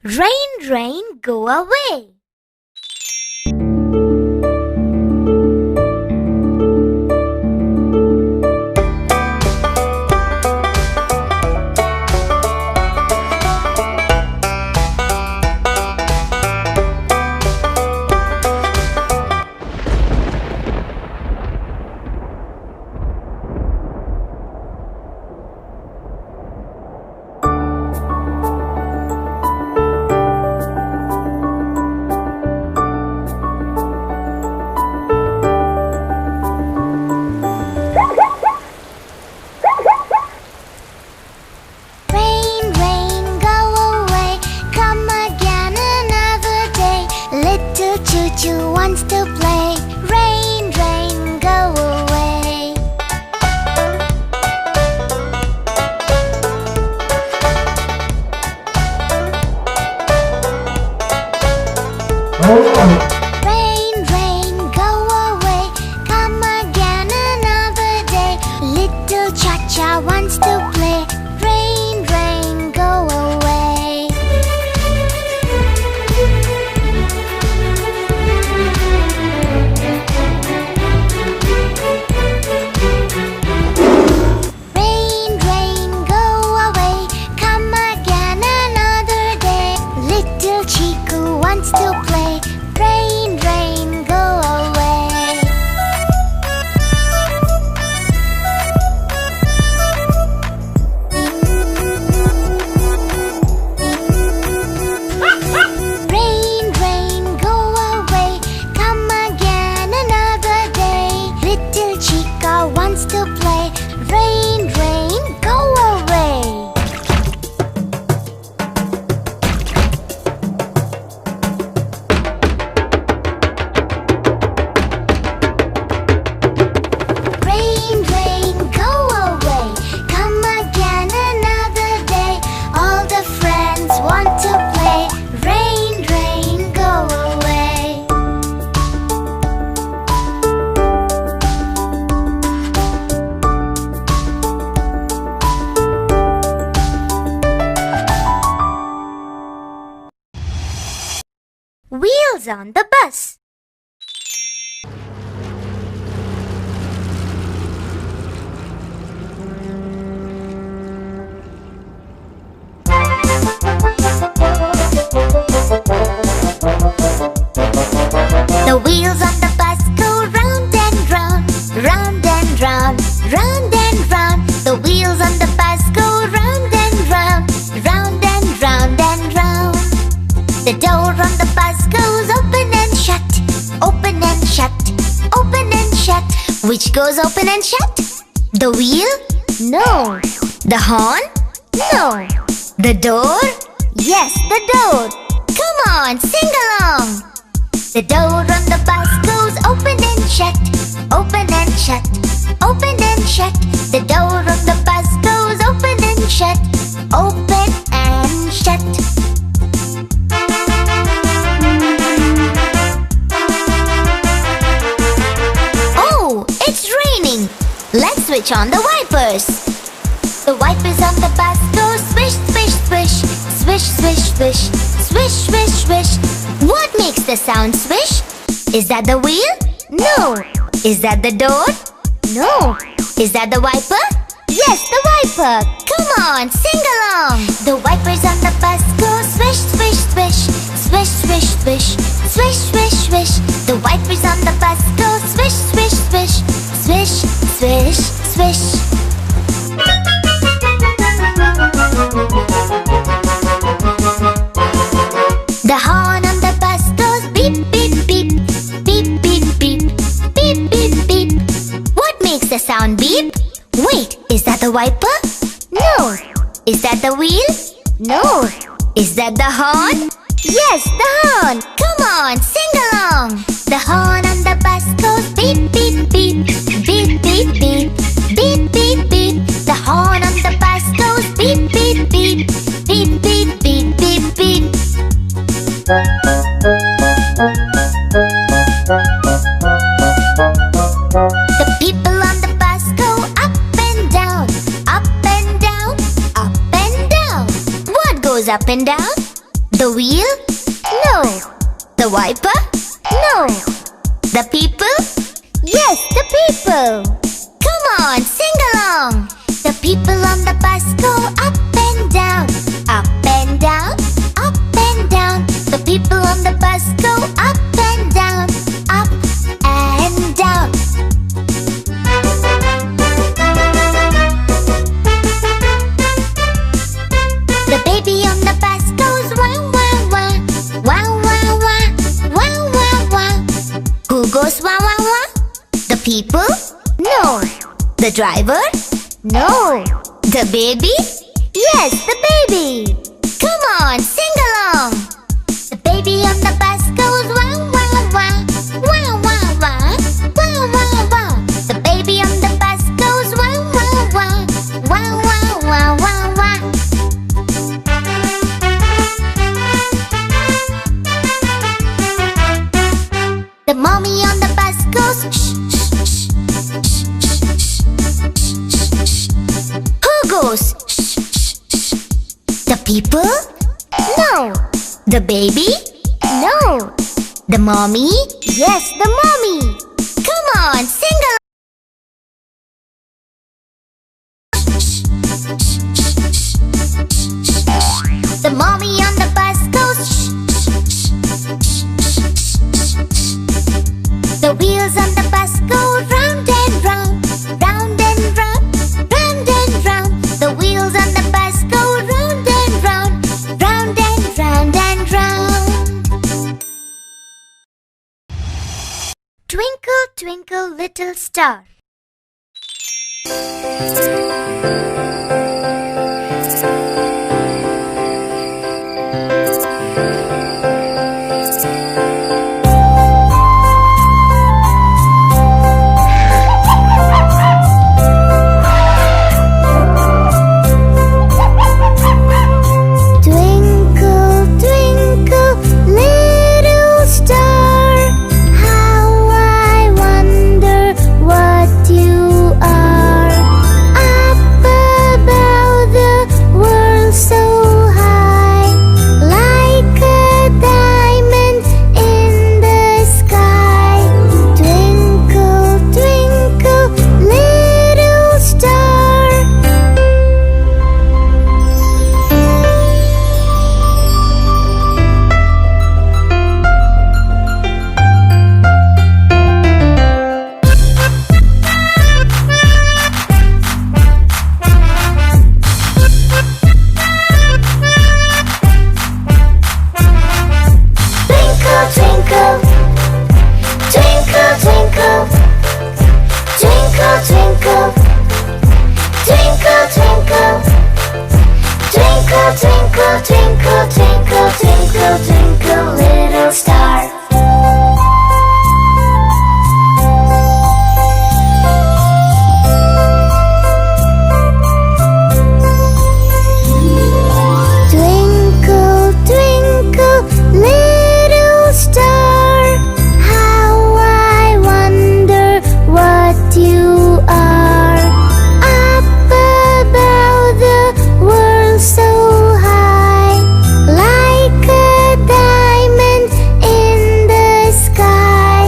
Rain, rain, go away. Choo-choo wants to play. Rain, rain, go away. Rain, rain, go away. Come again another day. Little cha-cha wants to play. Rain, rain, go away. To play. Rain, rain, go away. Rain, rain, go away. Come again another day. Little chica wants to play. Rain, rain, go away. Wheels on the bus. The wheels on the bus go round and round, round and round, round and round. The wheels on the bus go round and round, round and round and round. The door on the bus goes open and shut, open and shut, open and shut. Which goes open and shut? The wheel? No. The horn? No. The door? Yes, the door. Come on, sing along. The door on the bus goes open and shut, open and shut, open and shut. The door on the bus goes open and shut, open and shut. Let's switch on the wipers. The wipers on the bus go swish, swish, swish, swish, swish, swish, swish, swish, swish. What makes the sound swish? Is that the wheel? No. Is that the door? No. Is that the wiper? Yes, the wiper. Come on, sing along. The wipers on the bus go swish, swish, swish, swish, swish, swish, swish, swish, swish. The wipers on the bus go swish, swish, swish, swish, swish, swish. The horn on the bus goes beep, beep, beep, beep, beep, beep, beep, beep, beep. What makes the sound beep? Wait, is that the wiper? No. Is that the wheel? No. Is that the horn? Yes, the horn. Come on, sing along. The horn on the bus goes beep, beep, beep, beep, beep, beep, beep, beep, beep. The horn on the bus goes beep, beep, beep, beep, beep, beep, beep, beep. The people on the bus go up and down, up and down, up and down. What goes up and down? The wheel? No. The wiper? No. The people? Yes, the people. Come on, sing along. The people on the bus go up and down, up and down, up and down. The people on the bus go up and down, up and down. The baby on the bus goes wah wah wah, wah wah wah, wah wah wah. Who goes wah wah wah? The people? No. The driver? No. The baby? Yes, the baby. Come on, sing along. The baby on the bus goes wah wah wah, wah wah wah, wah wah wah. The baby on the bus goes wah wah wah, wah wah wah wah wah. The mommy on the bus goes shh shh shh shh shh shh shh. Who goes shh shh shh? The people? No. The baby? No. The mommy? Yes, the mommy. Come on, sing along. The mommy on the bus goes shh shh shh. The wheels on the bus go round and round, round and round, round and round. The wheels on the bus go round and round, round and round and round. Twinkle, twinkle, little star. Twinkle, twinkle, little star, how I wonder what you are. Up above the world so high, like a diamond in the sky. Twinkle, twinkle, little star. Twinkle, twinkle, twinkle, twinkle, twinkle, twinkle, twinkle, twinkle, twinkle, twinkle, twinkle, twinkle, twinkle, little star. Twinkle, twinkle, little star, how I wonder what you are. Up above the world so high, like a diamond in the sky.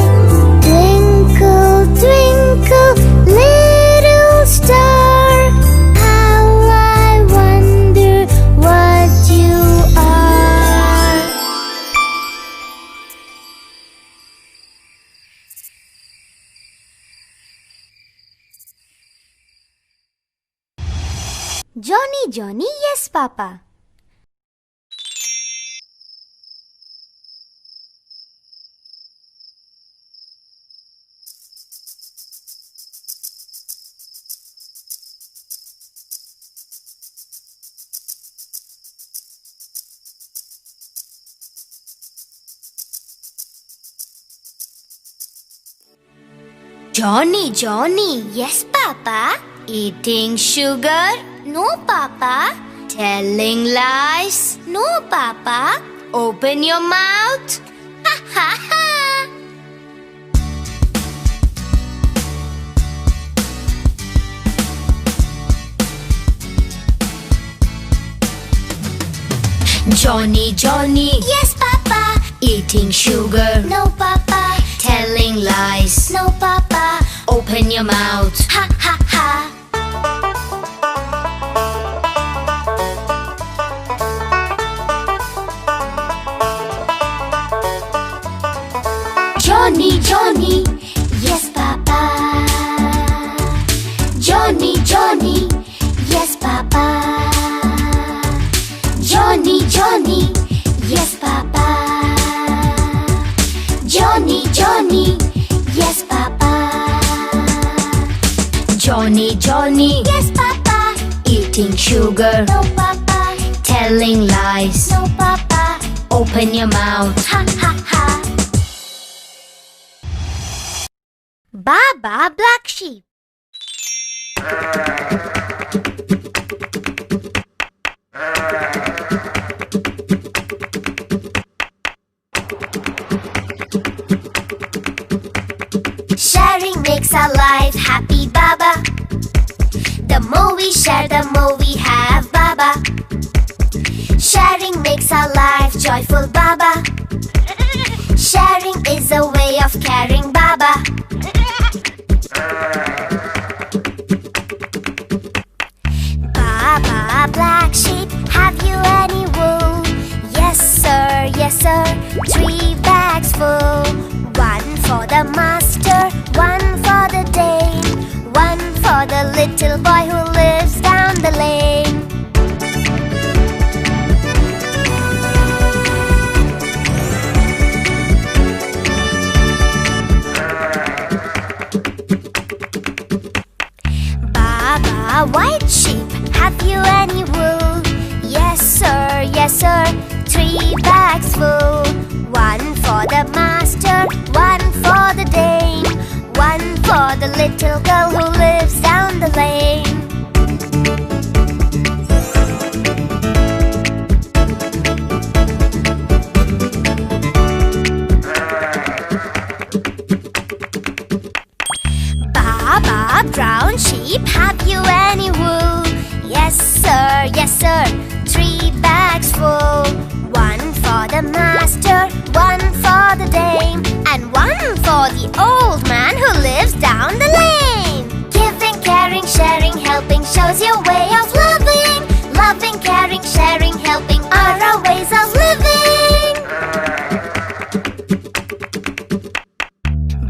Twinkle, twinkle, little star, how I wonder what you are. Johnny, Johnny, yes, Papa. Johnny, Johnny, yes, Papa. Eating sugar? No, Papa. Telling lies? No, Papa. Open your mouth. Ha ha ha. Johnny, Johnny. Yes, Papa. Eating sugar. No, Papa. Telling lies. No, Papa. Open your mouth. Ha ha ha. Johnny, Johnny. Yes, Papa. Johnny, Johnny. Yes, Papa. Johnny, Johnny. Yes, Papa. Johnny, Johnny. Yes, Papa. Johnny, Johnny. Yes, Papa. Eating sugar. No, Papa. Telling lies. No, Papa. Open your mouth. Ha ha ha. Baba Black Sheep. Sharing makes our life happy, Baba. The more we share, the more we have, Baba. Sharing makes our life joyful, Baba. Sharing is a way of caring, Baba. Baba Black Sheep, have you any wool? Yes sir, yes sir, 3 bags full. 1 for the master, 1 for the dame, 1 for the little boy who lives down the lane. Baba White Sheep, have you any wool? Yes sir, 3 bags full. 1 for the master, 1 for the dame, 1 for the little girl who lives down the lane. Baba Brown Sheep, have you any wool? Yes sir, 3 bags full. 1 for the master, 1 for the dame, and 1 for the old man who lives down the lane. Giving, caring, sharing, helping shows your way of loving. Loving, caring, sharing, helping are our ways of living.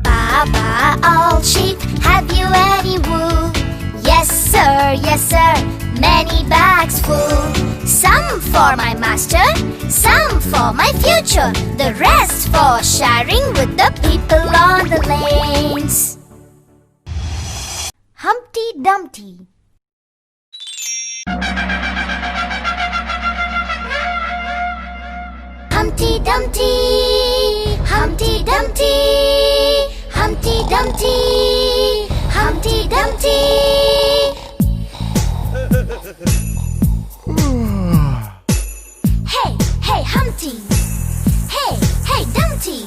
Baba Old Sheep, have you any wool? Yes sir, many bags full. Some for my master, some for my future, the rest for sharing with the people on the lanes. Humpty Dumpty. Humpty Dumpty, Humpty Dumpty, Humpty Dumpty, Humpty Dumpty. Hey, hey, Humpty. Hey, hey, Dumpty.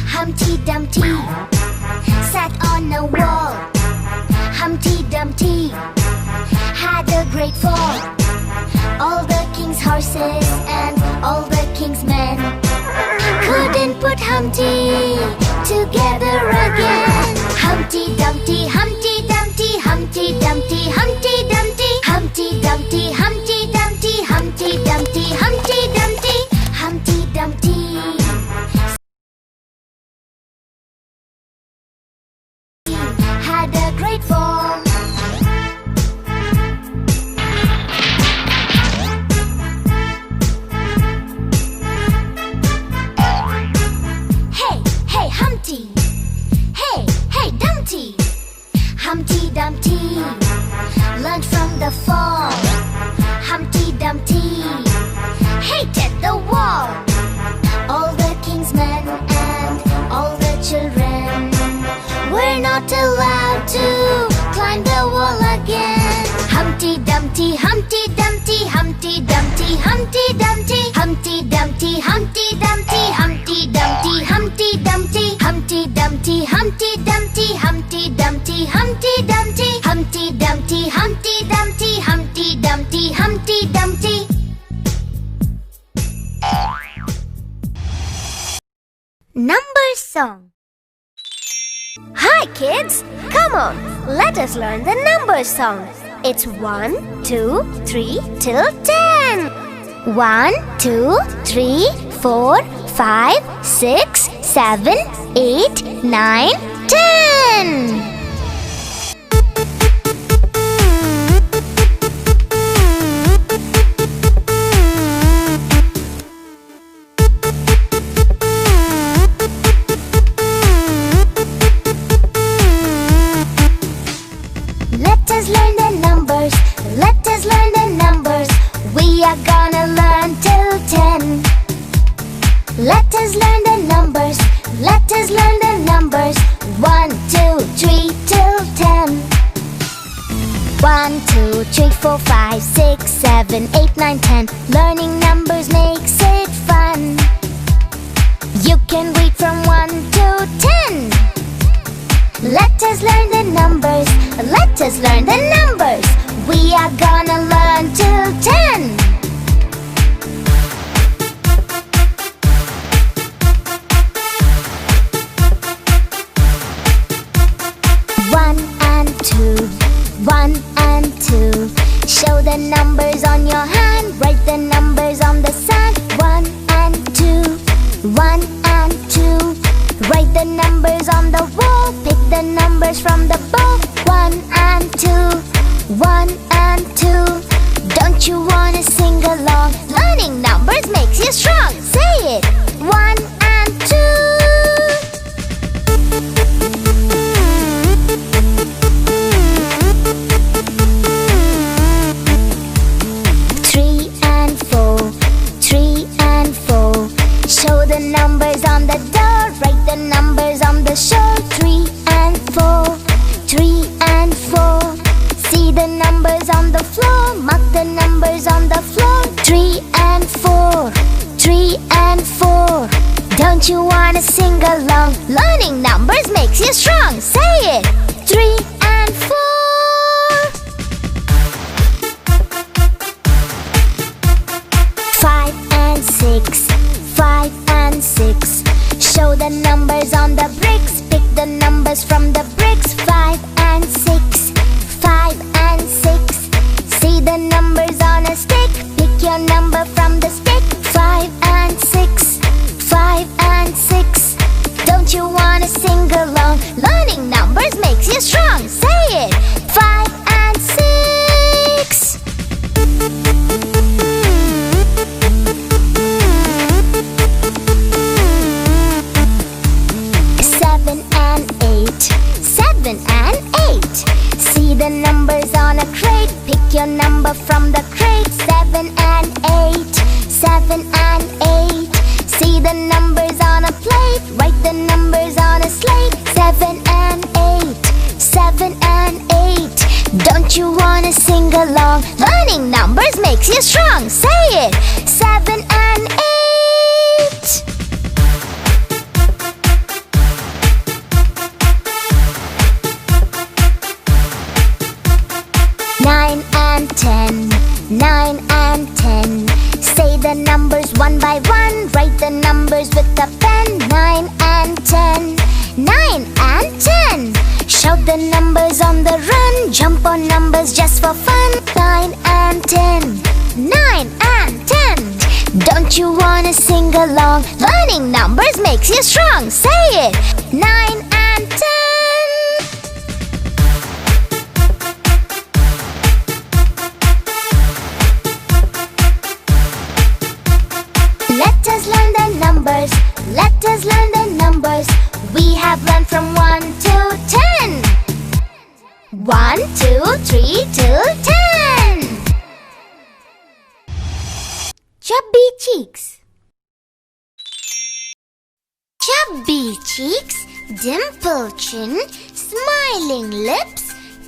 Humpty Dumpty sat on a wall. Humpty Dumpty had a great fall. All the king's horses and all the king's men couldn't put Humpty together again. Humpty Dumpty, Humpty Dumpty, Humpty Dumpty, Humpty Dumpty, Humpty Dumpty, Humpty Dumpty, Humpty Dumpty, Humpty Dumpty, Humpty Dumpty had a great fall. Humpty, hey, hey, Dumpty. Humpty Dumpty learned from the fall. Humpty Dumpty hated the wall. All the king's men and all the children were not allowed to climb the wall again. Humpty Dumpty, Humpty Dumpty, Humpty Dumpty, Humpty Dumpty, Humpty Dumpty, Humpty Dumpty, Humpty Dumpty, Humpty Dumpty, Humpty Dumpty, Humpty Dumpty. numbers song. Hi kids, come on, let us learn the numbers song. It's 1, 2, 3 till 10. 1, 2, 3, 4, 5, 6, 7, 8, 9, 10. Let us learn the numbers. Let us learn the numbers. We are gonna learn till 10. Let us learn the numbers. Let us learn the numbers. 1, 2, 3 till 10. 1, 2, 3, 4, 5, 6, 7, 8, 9, 10. Learning numbers makes it fun. You can read from 1 to 10. Let us learn the numbers. Let us learn the numbers. We are gonna learn till 10. One and two, 1 and 2. Show the numbers on your hand. Write the numbers on the sand. 1 and 2, 1 and 2. Write the numbers on the wall. Pick the numbers from the bowl. 1 and 2, 1 and 2. Don't you wanna sing along? Learning numbers makes you strong. Say it! 1 and 2. 3 and 4, 3 and 4. Show the numbers on the door. Write the numbers on the shore. 3 and 4, 3 and 4. See the numbers on the floor. Mark the numbers on the floor. 3 and 4, 3 and 4. Don't you wanna sing along? Learning numbers makes you strong. Say it! 3 and 4. 5 and 6, 5 and 6. Show the numbers on the bricks. Pick the numbers from the bricks. 5 and 6, 5 and 6. See the numbers on a stick. Pick your number from the stick. 5 and 6, 5 and 6. Don't you wanna sing along? Learning numbers makes you strong. Say it! 5 and 6. 7 and 8, 7 and 8. See the numbers on a crate. Pick your number from the crate. 7 and 8, 7 and 8. See the numbers on a plate. Write the numbers on a slate. 7 and 8, 7 and 8. Don't you wanna sing along? Learning numbers makes you strong. Say it! 7 and 8. Nine and 10, 9 and 10. Say the numbers one by one. Write the numbers with a pen. 9 and 10, 9 and 10. Shout the numbers on the run. Jump on numbers just for fun. 9 and 10, 9 and 10. Don't you wanna sing along? Learning numbers makes you strong. Say it! 9 and 10. Let us learn the numbers. Let us learn the numbers. We have learned from 1 to 10. 1, 2, 3 till 10. Chubby cheeks. Chubby cheeks, dimpled chin, smiling lips,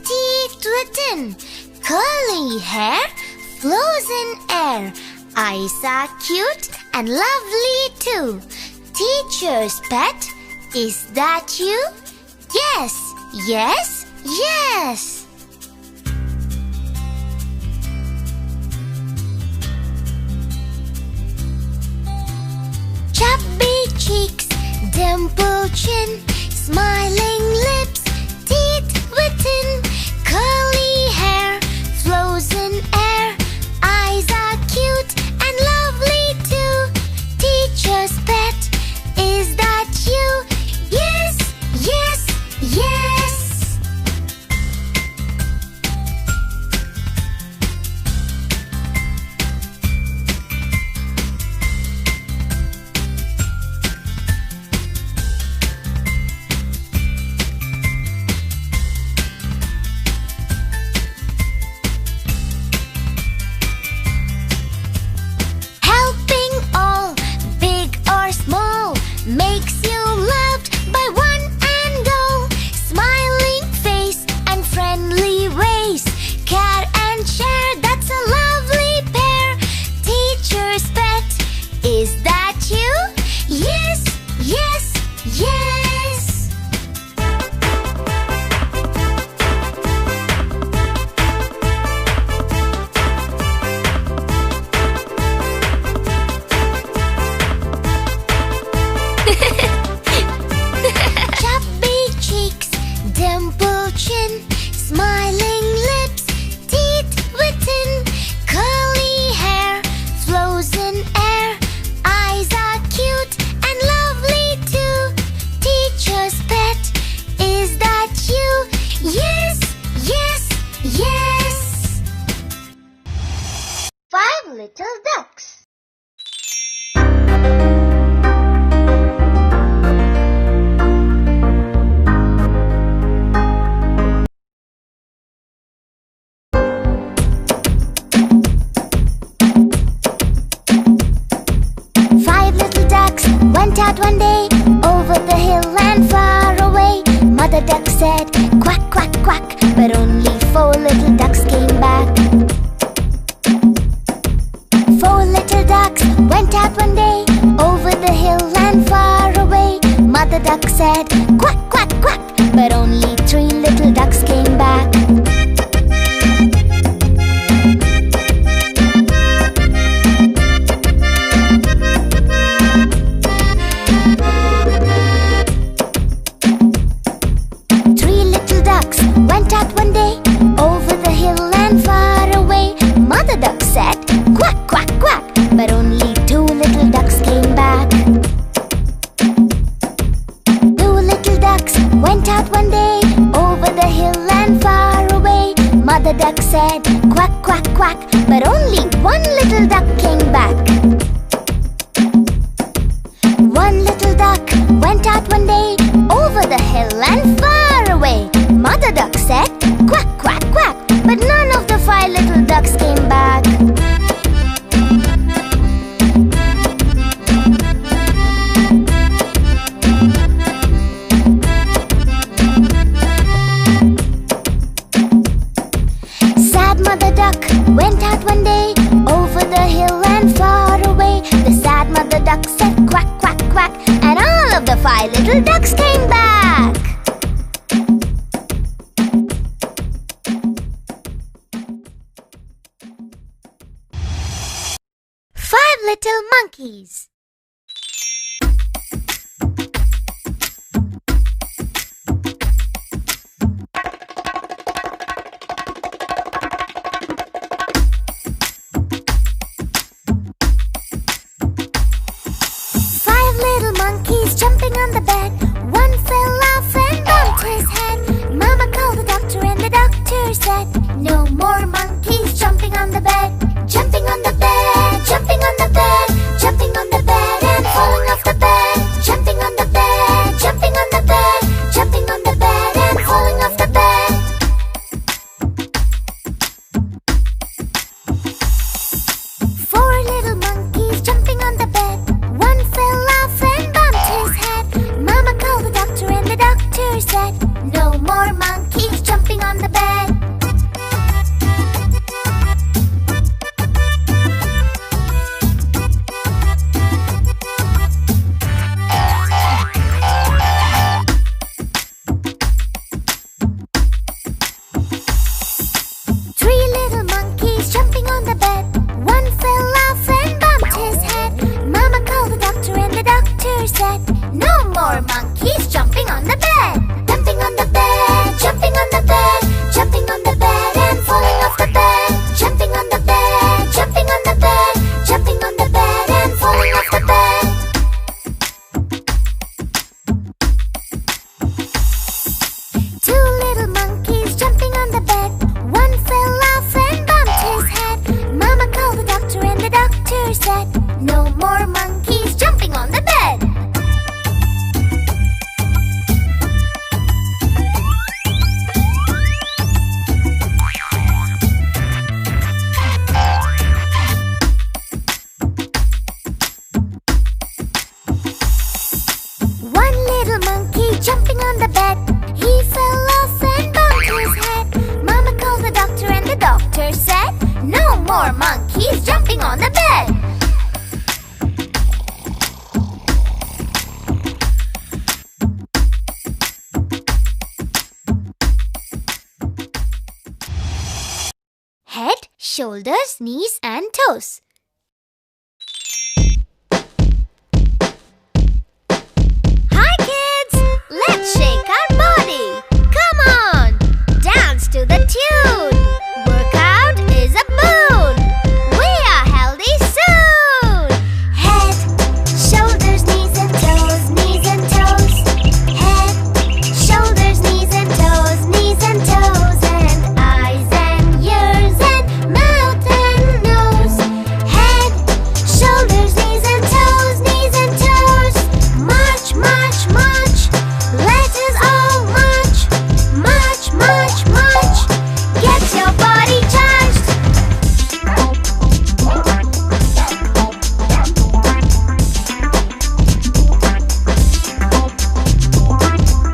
teeth written, curly hair, flows in air. Eyes are cute and lovely too. Teacher's pet, is that you? Yes, yes, yes. Chubby cheeks, dim dimple chin, smiling lips, teeth written, curly hair flows in air. Eyes are cute and lovely too. Teacher's pet, is that you? Yes, yes, yes. Helping all, big or small, makes you loved by one and all. Smiling face and friendly ways, care and share, that's a lovely pair. Teacher's pet, is that you? Yes, yes, yes. Chubby cheeks, dimple chin, smiling lips, teeth written, curly hair flows in air. Eyes are cute and lovely too. Teacher's pet, is that you? Yes, yes, yes. 5 little ducks. Five little ducks went out one day, over the hill and far away. Mother duck said, quack, quack, quack, but only 4 little ducks came back. 4 little ducks went out one day, over the hill and far away. Mother duck said, quack, quack, quack, but only 3 little ducks came back. 3 little ducks went out one day, over the hill and far away. Mother duck said, quack, quack, quack, but only 2 little ducks came back. 2 little ducks went out one day, over the hill and far away. Mother duck said, quack, quack, quack, but only 1 little duck came back. 1 little duck went out one day, over the hill and far away. Mother duck said, quack, quack, quack, but none of the 5 little ducks came back. Sad mother duck went out one day, over the hill and far away. The sad mother duck said, quack, quack, quack, and all of the 5 little ducks came back. Five little monkeys. Five little monkeys jumping on the bed. One fell off and bumped his head. Mama called the doctor and the doctor said, no more monkeys jumping on the bed. Jumping on the bed, jumping on the bed, jumping on the bed and falling off the bed. Jumping on the bed, jumping on the bed, jumping on the bed and falling off the bed. 4 little monkeys jumping on the bed. One fell off and bumped his head. Mama called the doctor and the doctor said, no more monkeys jumping on the bed. He's jumping on the bed. He fell off and bumped his head. Mama called the doctor and the doctor said, "No more monkeys jumping on the bed." Head, shoulders, knees and toes. Hi kids! Let's shake our body. Come on! Dance to the tune. Workout is a boon. We are healthy soon. Head, shoulders, knees and toes, knees and toes. Head, shoulders, knees and toes, knees and toes. And eyes and ears and mouth and nose. Head, shoulders, knees and toes, knees and toes. March, march, march. Let us all march. March, march, march. Get your body charged.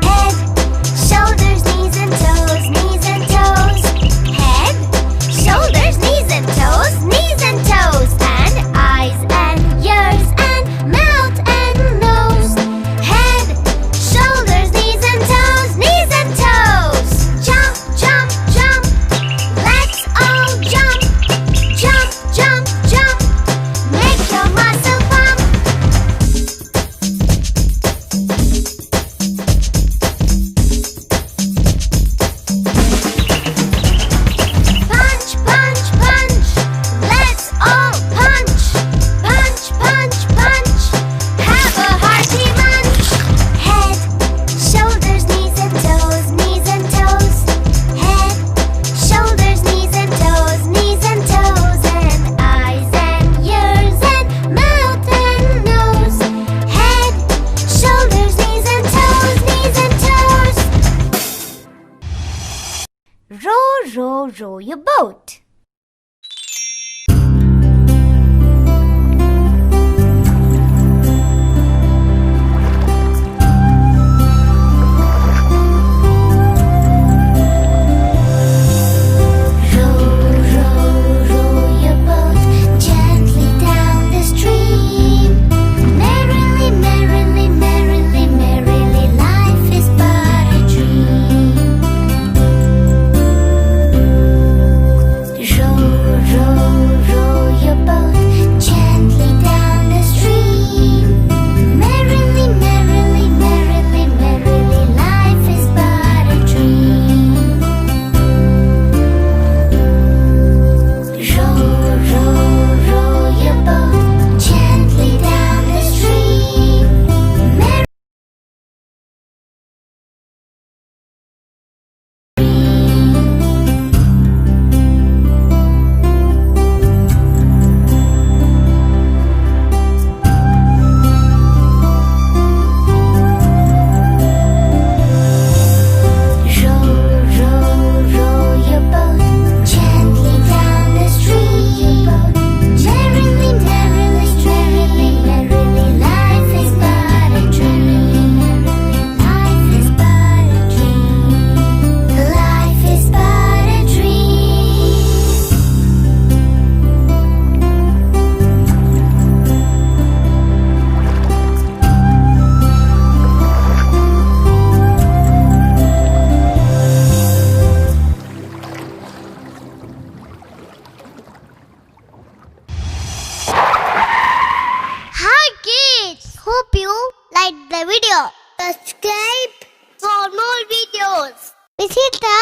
Head, shoulders, knees and toes, knees and toes. Head, shoulders, knees and toes, knees and toes. And eyes and ears and mouth and nose. Head, shoulders, knees and toes, knees and toes. Jump, jump, jump. Let's all jump. Jump, jump, jump. Make your muscle pump. Punch, punch, punch. Let's all punch. Punch, punch, punch. Have a hearty munch. Head, shoulders, knees and toes, knees and toes. Head, shoulders, knees and toes, knees and toes. And eyes and ears and mouth and nose. Head, shoulders, knees and toes, knees and toes. Row, row, row your boat. Row, row, row your boat gently down the stream. Merrily, merrily, merrily, merrily, life is but a dream. Row, row, row your boat gently down the stream. Merrily, merrily, merrily, merrily, life is but a dream. Row, row, row your boat gently down the stream. Row, row, row your boat gently down the stream. Merrily, merrily, merrily, merrily, life is but a dream. Life is but a dream. Life is but a dream. Hi kids! Hope you liked the video. Subscribe for more videos. Visit the